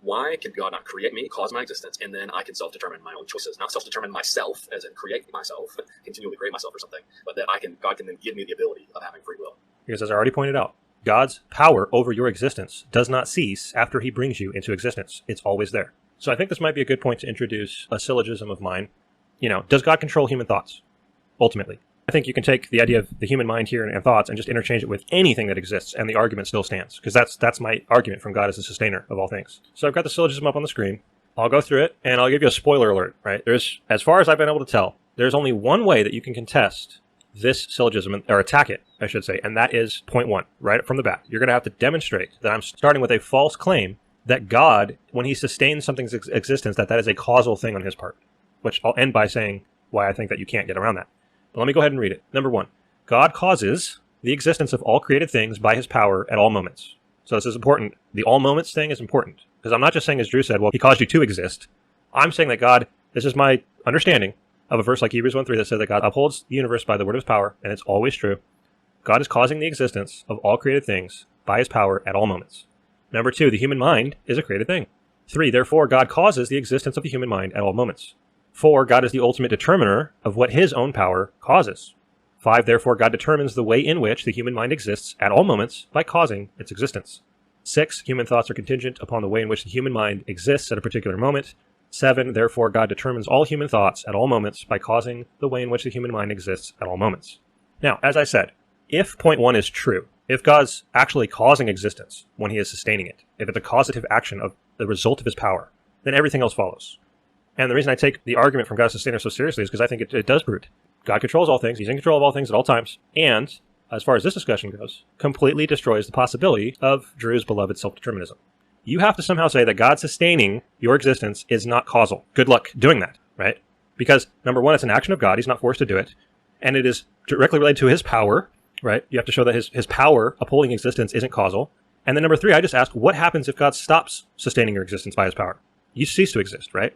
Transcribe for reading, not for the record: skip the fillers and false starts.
why can God not create me, cause my existence, and then I can self-determine my own choices, not self-determine myself, as in create myself, continually create myself or something, but that God can then give me the ability of having free will. Because as I already pointed out, God's power over your existence does not cease after he brings you into existence. It's always there. So I think this might be a good point to introduce a syllogism of mine. Does God control human thoughts? Ultimately. I think you can take the idea of the human mind here and thoughts and just interchange it with anything that exists, and the argument still stands, because that's my argument from God as the sustainer of all things. So I've got the syllogism up on the screen. I'll go through it, and I'll give you a spoiler alert, right? As far as I've been able to tell, there's only one way that you can contest this syllogism, or attack it, I should say, and that is point one, right from the bat. You're going to have to demonstrate that I'm starting with a false claim that God, when he sustains something's existence, that is a causal thing on his part, which I'll end by saying why I think that you can't get around that. But let me go ahead and read it. Number one, God causes the existence of all created things by his power at all moments. So this is important. The all moments thing is important, because I'm not just saying, as Drew said, well, he caused you to exist. I'm saying that God, this is my understanding of a verse like Hebrews 1:3 that says that God upholds the universe by the word of his power, and it's always true. God is causing the existence of all created things by his power at all moments. Number two, the human mind is a created thing. 3, therefore, God causes the existence of the human mind at all moments. 4, God is the ultimate determiner of what his own power causes. 5, therefore, God determines the way in which the human mind exists at all moments by causing its existence. 6, human thoughts are contingent upon the way in which the human mind exists at a particular moment. 7, therefore, God determines all human thoughts at all moments by causing the way in which the human mind exists at all moments. Now, as I said, if point 1 is true, if God's actually causing existence when he is sustaining it, if it's a causative action of the result of his power, then everything else follows. And the reason I take the argument from God's sustainer so seriously is because I think it does root. God controls all things. He's in control of all things at all times. And, as far as this discussion goes, completely destroys the possibility of Drew's beloved self-determinism. You have to somehow say that God sustaining your existence is not causal. Good luck doing that, right? Because, number one, it's an action of God. He's not forced to do it. And it is directly related to his power, right? You have to show that his power upholding existence isn't causal. And then number 3, I just asked, what happens if God stops sustaining your existence by his power? You cease to exist, right?